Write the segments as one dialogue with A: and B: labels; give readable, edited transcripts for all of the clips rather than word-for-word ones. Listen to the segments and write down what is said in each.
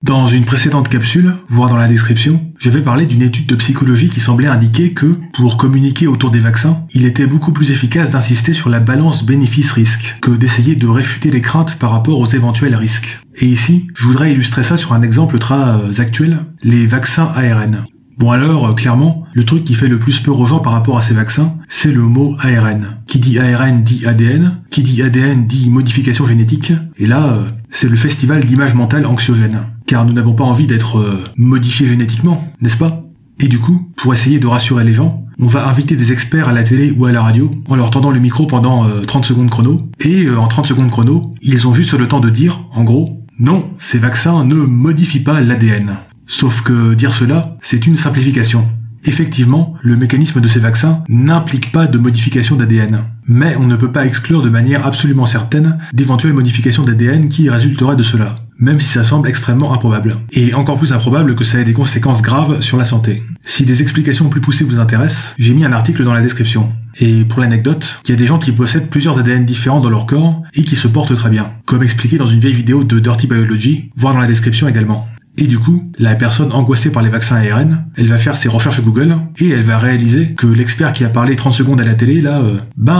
A: Dans une précédente capsule, voire dans la description, j'avais parlé d'une étude de psychologie qui semblait indiquer que, pour communiquer autour des vaccins, il était beaucoup plus efficace d'insister sur la balance bénéfice-risque que d'essayer de réfuter les craintes par rapport aux éventuels risques. Et ici, je voudrais illustrer ça sur un exemple très actuel, les vaccins ARN. Bon alors, clairement, le truc qui fait le plus peur aux gens par rapport à ces vaccins, c'est le mot ARN. Qui dit ARN dit ADN, qui dit ADN dit modification génétique, et là, c'est le festival d'images mentales anxiogènes. Car nous n'avons pas envie d'être modifiés génétiquement, n'est-ce pas? Et du coup, pour essayer de rassurer les gens, on va inviter des experts à la télé ou à la radio en leur tendant le micro pendant 30 secondes chrono, et en 30 secondes chrono, ils ont juste le temps de dire, en gros, non, ces vaccins ne modifient pas l'ADN. Sauf que dire cela, c'est une simplification. Effectivement, le mécanisme de ces vaccins n'implique pas de modification d'ADN. Mais on ne peut pas exclure de manière absolument certaine d'éventuelles modifications d'ADN qui résulteraient de cela, même si ça semble extrêmement improbable. Et encore plus improbable que ça ait des conséquences graves sur la santé. Si des explications plus poussées vous intéressent, j'ai mis un article dans la description. Et pour l'anecdote, il y a des gens qui possèdent plusieurs ADN différents dans leur corps et qui se portent très bien, comme expliqué dans une vieille vidéo de Dirty Biology, voire dans la description également. Et du coup, la personne angoissée par les vaccins ARN, elle va faire ses recherches Google et elle va réaliser que l'expert qui a parlé 30 secondes à la télé, là,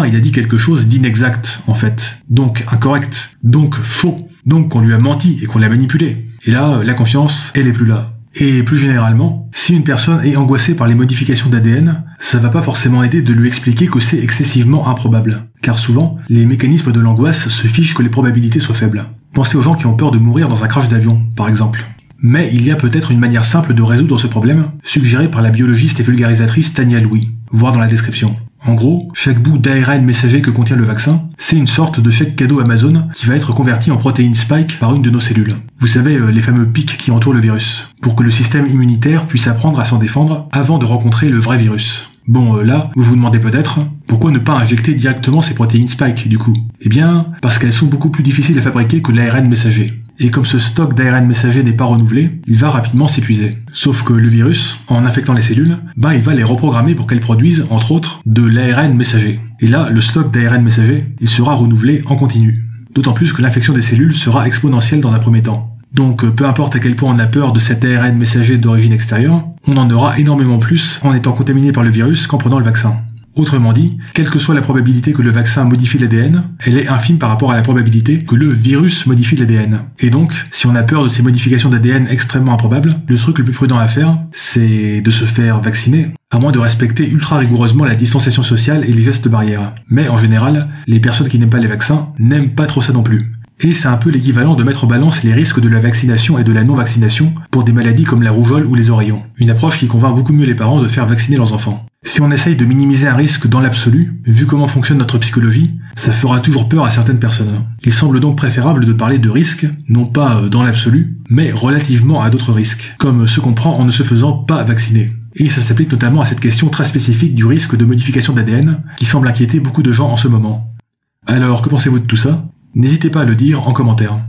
A: il a dit quelque chose d'inexact, en fait. Donc incorrect. Donc faux. Donc qu'on lui a menti et qu'on l'a manipulé. Et là, la confiance, elle est plus là. Et plus généralement, si une personne est angoissée par les modifications d'ADN, ça va pas forcément aider de lui expliquer que c'est excessivement improbable. Car souvent, les mécanismes de l'angoisse se fichent que les probabilités soient faibles. Pensez aux gens qui ont peur de mourir dans un crash d'avion, par exemple. Mais il y a peut-être une manière simple de résoudre ce problème, suggérée par la biologiste et vulgarisatrice Tania Louis, voir dans la description. En gros, chaque bout d'ARN messager que contient le vaccin, c'est une sorte de chèque cadeau Amazon qui va être converti en protéine spike par une de nos cellules. Vous savez, les fameux pics qui entourent le virus, pour que le système immunitaire puisse apprendre à s'en défendre avant de rencontrer le vrai virus. Bon, là, vous vous demandez peut-être, pourquoi ne pas injecter directement ces protéines spike, du coup? Eh bien, parce qu'elles sont beaucoup plus difficiles à fabriquer que l'ARN messager. Et comme ce stock d'ARN messager n'est pas renouvelé, il va rapidement s'épuiser. Sauf que le virus, en infectant les cellules, il va les reprogrammer pour qu'elles produisent, entre autres, de l'ARN messager. Et là, le stock d'ARN messager, il sera renouvelé en continu. D'autant plus que l'infection des cellules sera exponentielle dans un premier temps. Donc peu importe à quel point on a peur de cet ARN messager d'origine extérieure, on en aura énormément plus en étant contaminé par le virus qu'en prenant le vaccin. Autrement dit, quelle que soit la probabilité que le vaccin modifie l'ADN, elle est infime par rapport à la probabilité que le virus modifie l'ADN. Et donc, si on a peur de ces modifications d'ADN extrêmement improbables, le truc le plus prudent à faire, c'est de se faire vacciner, à moins de respecter ultra rigoureusement la distanciation sociale et les gestes barrières. Mais en général, les personnes qui n'aiment pas les vaccins n'aiment pas trop ça non plus. Et c'est un peu l'équivalent de mettre en balance les risques de la vaccination et de la non-vaccination pour des maladies comme la rougeole ou les oreillons. Une approche qui convainc beaucoup mieux les parents de faire vacciner leurs enfants. Si on essaye de minimiser un risque dans l'absolu, vu comment fonctionne notre psychologie, ça fera toujours peur à certaines personnes. Il semble donc préférable de parler de risques, non pas dans l'absolu, mais relativement à d'autres risques, comme ceux qu'on prend en ne se faisant pas vacciner. Et ça s'applique notamment à cette question très spécifique du risque de modification d'ADN, qui semble inquiéter beaucoup de gens en ce moment. Alors, que pensez-vous de tout ça? N'hésitez pas à le dire en commentaire.